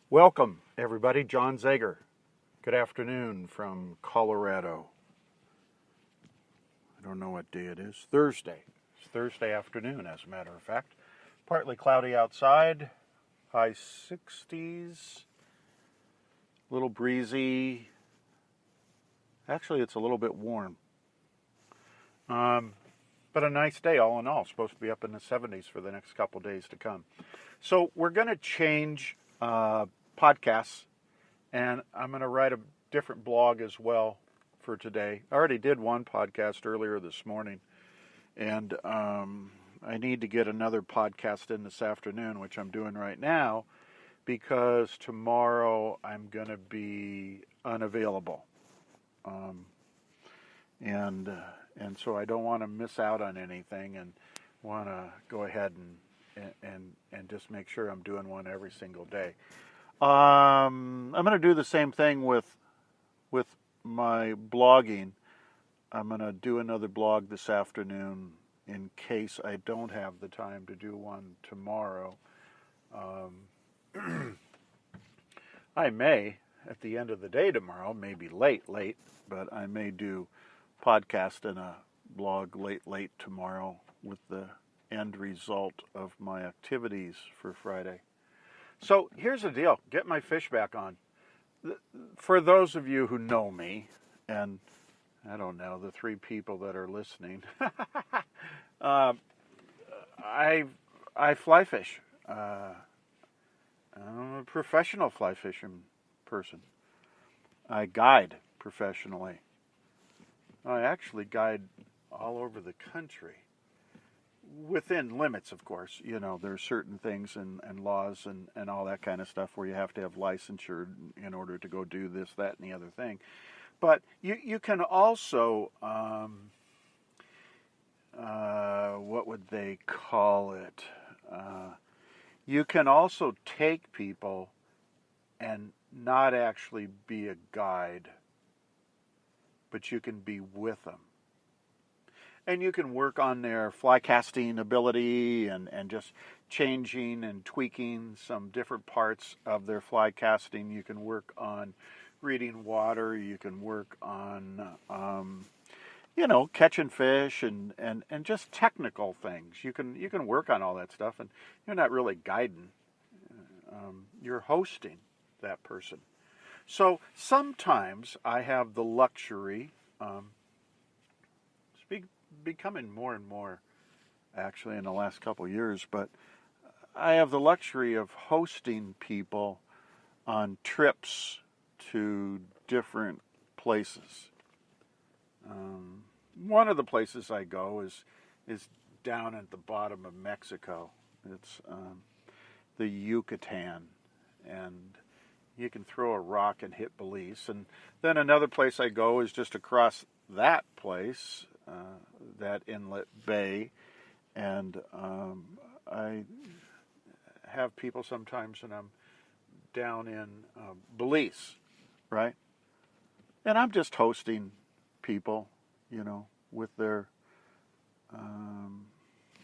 Welcome, everybody. John Zager. Good afternoon from Colorado. I don't know what day it is. Thursday. It's Thursday afternoon, as a matter of fact. Partly cloudy outside. High 60s. A little breezy. Actually, it's a little bit warm. But a nice day all in all. Supposed to be up in the 70s for the next couple days to come. So we're going to change podcasts, and I'm going to write a different blog as well for today. I already did one podcast earlier this morning, and I need to get another podcast in this afternoon, which I'm doing right now, because tomorrow I'm going to be unavailable. And so I don't want to miss out on anything, and want to go ahead and just make sure I'm doing one every single day. I'm going to do the same thing with my blogging. I'm going to do another blog this afternoon in case I don't have the time to do one tomorrow. I may, at the end of the day tomorrow, maybe late, but I may do podcast and a blog late tomorrow with the end result of my activities for Friday. So here's the deal. Get my fish back on. For those of you who know me, and I don't know, the 3 people that are listening, I fly fish. I'm a professional fly fishing person. I guide professionally. I actually guide all over the country. Within limits, of course. You know, there are certain things and laws and all that kind of stuff where you have to have licensure in order to go do this, that, and the other thing. But you can also, what would they call it? You can also take people and not actually be a guide, but you can be with them. And you can work on their fly casting ability and just changing and tweaking some different parts of their fly casting. You can work on reading water. You can work on, catching fish and just technical things. You can work on all that stuff, and you're not really guiding. You're hosting that person. So sometimes I have the luxury, becoming more and more actually in the last couple of years, but I have the luxury of hosting people on trips to different places. One of the places I go is down at the bottom of Mexico. It's the Yucatan, and you can throw a rock and hit Belize. And then another place I go is just across that place, that inlet bay, and I have people sometimes, and I'm down in Belize, right? And I'm just hosting people, with their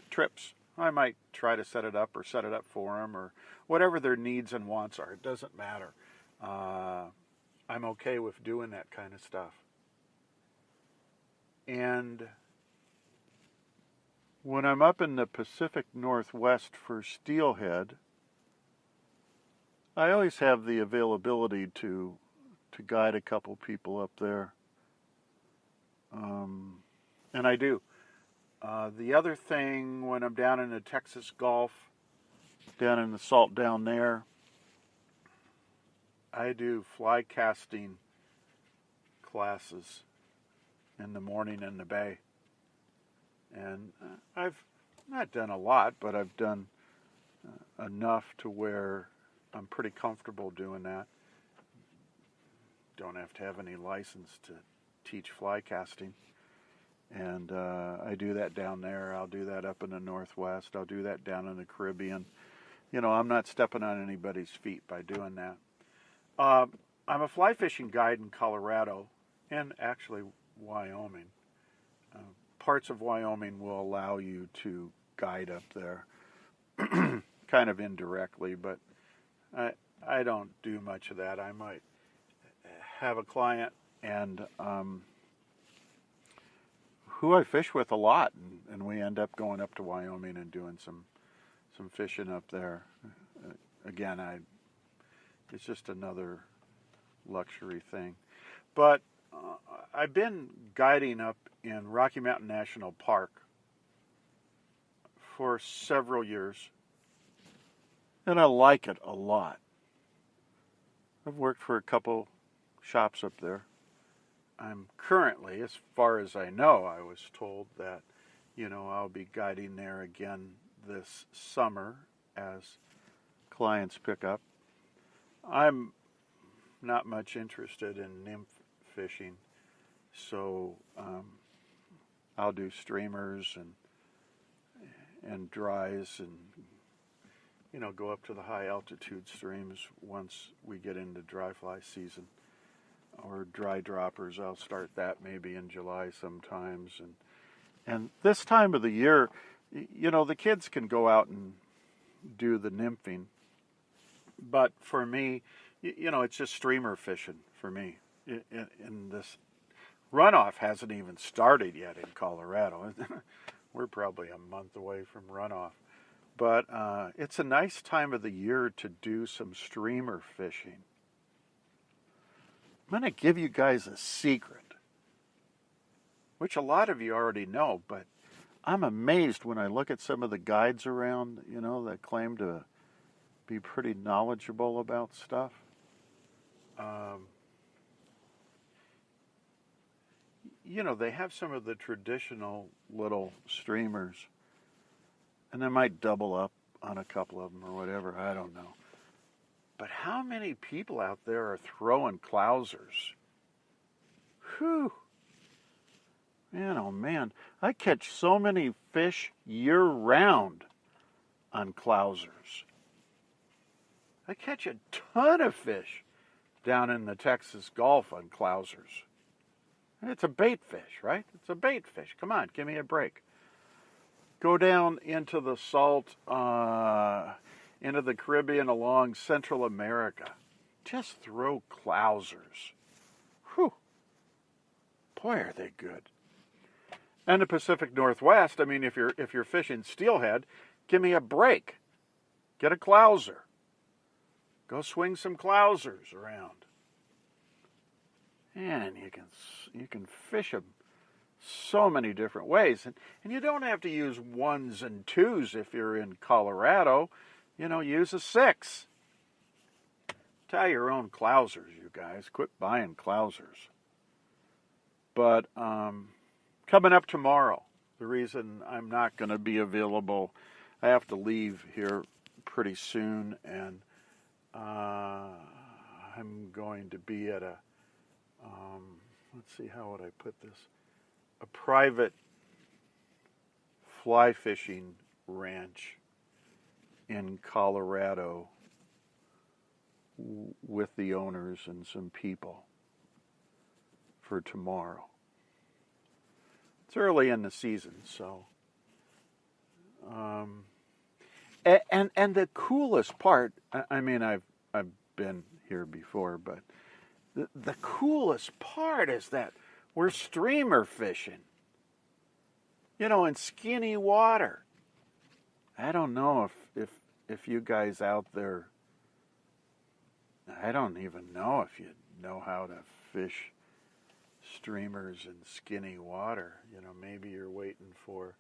trips. I might try to set it up for them, or whatever their needs and wants are. It doesn't matter. I'm okay with doing that kind of stuff. And when I'm up in the Pacific Northwest for steelhead, I always have the availability to guide a couple people up there. And I do. The other thing, when I'm down in the Texas Gulf, down in the salt down there, I do fly casting classes in the morning in the bay. And I've not done a lot, but I've done enough to where I'm pretty comfortable doing that. Don't have to have any license to teach fly casting. And I do that down there. I'll do that up in the Northwest. I'll do that down in the Caribbean. I'm not stepping on anybody's feet by doing that. I'm a fly fishing guide in Colorado and actually Wyoming. Parts of Wyoming will allow you to guide up there, kind of indirectly, but I don't do much of that. I might have a client and who I fish with a lot, and we end up going up to Wyoming and doing some fishing up there. Again, it's just another luxury thing. But I've been guiding up in Rocky Mountain National Park for several years, and I like it a lot. I've worked for a couple shops up there. I'm currently, as far as I know, I was told that, I'll be guiding there again this summer as clients pick up. I'm not much interested in nymph fishing, so I'll do streamers and dries and go up to the high altitude streams once we get into dry fly season, or dry droppers. I'll start that maybe in July sometimes, and this time of the year, the kids can go out and do the nymphing, but for me, it's just streamer fishing for me. In this runoff hasn't even started yet in Colorado. We're probably a month away from runoff. But it's a nice time of the year to do some streamer fishing. I'm going to give you guys a secret, which a lot of you already know, but I'm amazed when I look at some of the guides around, that claim to be pretty knowledgeable about stuff. They have some of the traditional little streamers, and they might double up on a couple of them or whatever, I don't know. But how many people out there are throwing clousers? Whew. Man, oh man, I catch so many fish year-round on clousers. I catch a ton of fish down in the Texas Gulf on clousers. It's a bait fish, right? It's a bait fish. Come on, give me a break. Go down into the salt, into the Caribbean, along Central America. Just throw clousers. Whew. Boy, are they good. And the Pacific Northwest, I mean, if you're fishing steelhead, give me a break. Get a clouser. Go swing some clousers around. And you can fish them so many different ways. And you don't have to use ones and twos if you're in Colorado. Use a 6. Tie your own clousers, you guys. Quit buying clousers. But coming up tomorrow, the reason I'm not going to be available, I have to leave here pretty soon, and I'm going to be at a, let's see, how would I put this? A private fly fishing ranch in Colorado with the owners and some people for tomorrow. It's early in the season, so. And the coolest part, I mean, I've been here before, but the coolest part is that we're streamer fishing, in skinny water. I don't know if you guys out there, I don't even know if you know how to fish streamers in skinny water. Maybe you're waiting for,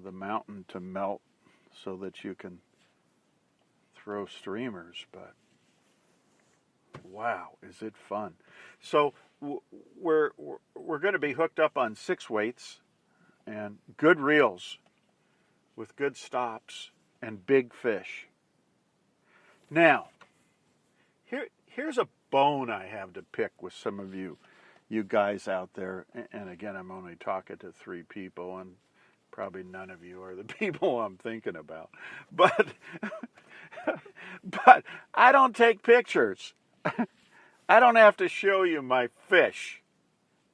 the mountain to melt so that you can throw streamers, but wow, is it fun. So we're going to be hooked up on 6 weights and good reels with good stops and big fish. Now, here's a bone I have to pick with some of you guys out there. And again, I'm only talking to 3 people, and probably none of you are the people I'm thinking about. But I don't take pictures. I don't have to show you my fish.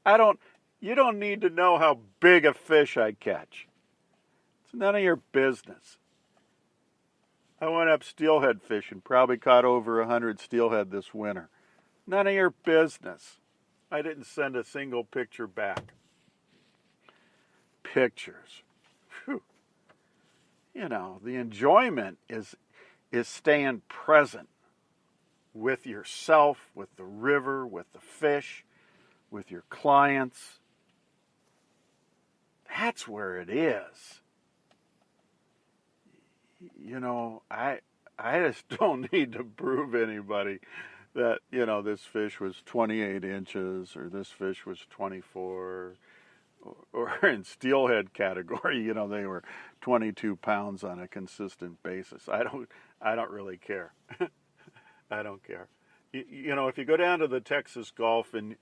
You don't need to know how big a fish I catch. It's none of your business. I went up steelhead fishing, probably caught over 100 steelhead this winter. None of your business. I didn't send a single picture back. Pictures. Whew. You know, the enjoyment is staying present with yourself, with the river, with the fish, with your clients. That's where it is. You know, I just don't need to prove anybody that, you know, this fish was 28 inches or this fish was 24, or in steelhead category, you know, they were 22 pounds on a consistent basis. I don't really care. I don't care. You know, if you go down to the Texas Gulf and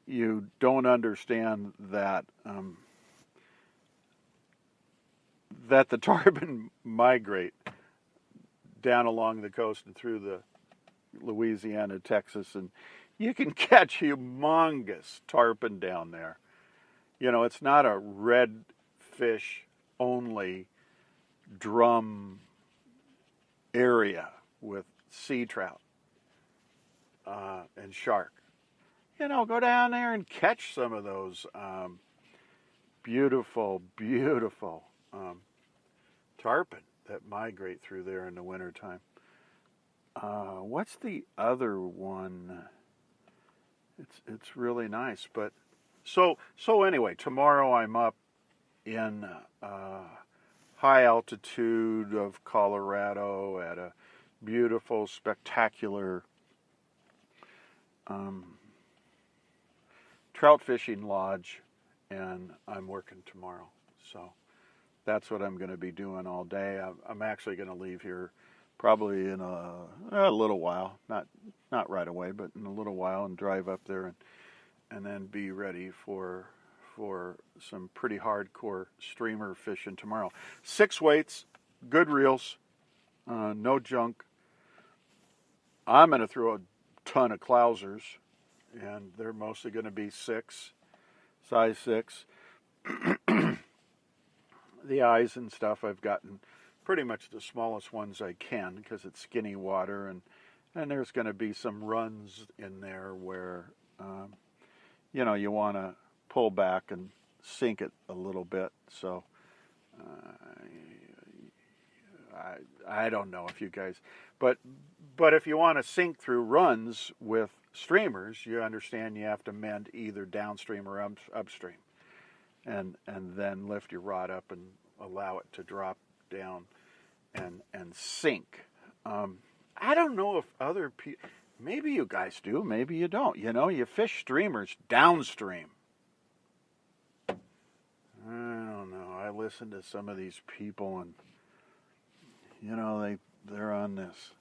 you don't understand that that the tarpon migrate down along the coast and through the Louisiana, Texas, and you can catch humongous tarpon down there. You know, it's not a red fish only drum area with sea trout and shark. You know, go down there and catch some of those beautiful, beautiful tarpon that migrate through there in the wintertime. What's the other one? It's really nice. But so anyway, tomorrow I'm up in high altitude of Colorado at a beautiful, spectacular trout fishing lodge, and I'm working tomorrow. So that's what I'm going to be doing all day. I'm actually going to leave here probably in a little while, not right away, but in a little while, and drive up there and then be ready for some pretty hardcore streamer fishing tomorrow. 6 weights, good reels, no junk. I'm going to throw a ton of Clousers, and they're mostly going to be size 6. The eyes and stuff, I've gotten pretty much the smallest ones I can because it's skinny water, and there's going to be some runs in there where you know, you want to pull back and sink it a little bit. So I don't know if you guys, but if you want to sink through runs with streamers, you understand you have to mend either downstream or upstream, and then lift your rod up and allow it to drop down and sink. I don't know if other people, maybe you guys do, maybe you don't. You know, you fish streamers downstream. I don't know. I listen to some of these people, and you know, they're on this.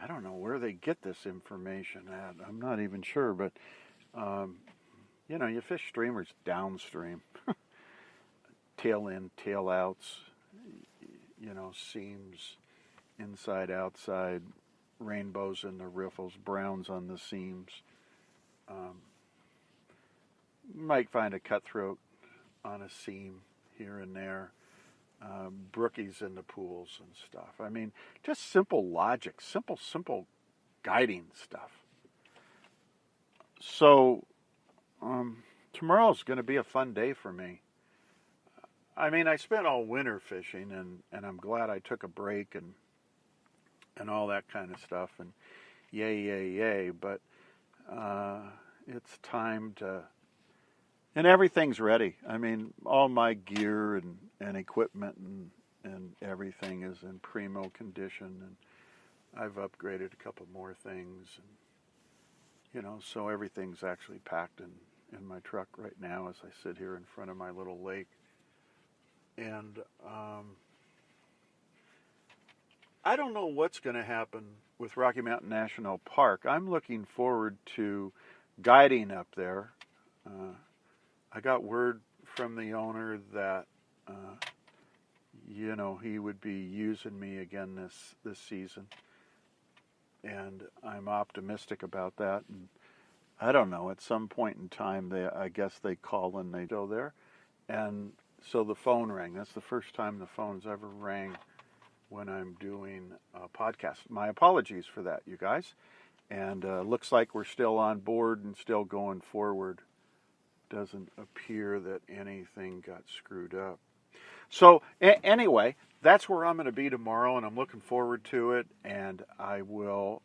I don't know where they get this information at. I'm not even sure, but you know, you fish streamers downstream. Tail in, tail outs, you know, seams, inside, outside, rainbows in the riffles, browns on the seams. Might find a cutthroat on a seam here and there. Brookies in the pools and stuff. I mean, just simple logic, simple guiding stuff. So tomorrow's going to be a fun day for me. I mean, I spent all winter fishing, and I'm glad I took a break and all that kind of stuff, and yay, but it's time to, and everything's ready. I mean, all my gear and equipment and everything is in primo condition, and I've upgraded a couple more things, and you know, so everything's actually packed in my truck right now as I sit here in front of my little lake. And I don't know what's going to happen with Rocky Mountain National Park. I'm looking forward to guiding up there. I got word from the owner that you know, he would be using me again this season, and I'm optimistic about that. And I don't know, at some point in time, I guess they call and they go there, and so the phone rang. That's the first time the phone's ever rang when I'm doing a podcast. My apologies for that, you guys. And looks like we're still on board and still going forward. Doesn't appear that anything got screwed up. So anyway, that's where I'm going to be tomorrow, and I'm looking forward to it. And I will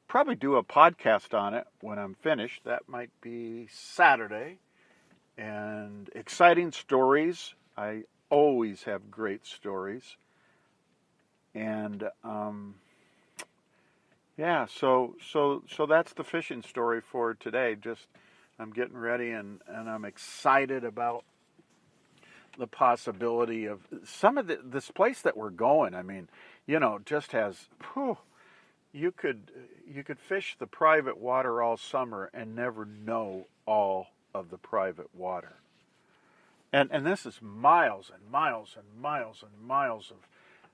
probably do a podcast on it when I'm finished. That might be Saturday. And exciting stories. I always have great stories. And yeah, so that's the fishing story for today. Just I'm getting ready, and I'm excited about the possibility of some of this place that we're going. I mean, just has, you could fish the private water all summer and never know all of the private water. And this is miles and miles and miles and miles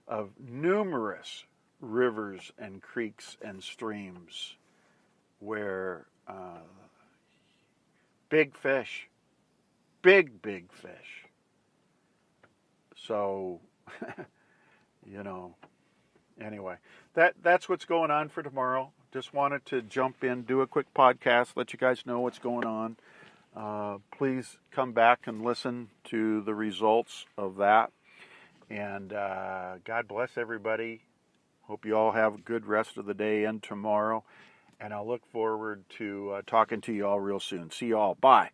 of numerous rivers and creeks and streams where big fish, big fish. So, anyway, that's what's going on for tomorrow. Just wanted to jump in, do a quick podcast, let you guys know what's going on. Please come back and listen to the results of that. And God bless everybody. Hope you all have a good rest of the day and tomorrow. And I'll look forward to talking to you all real soon. See you all. Bye.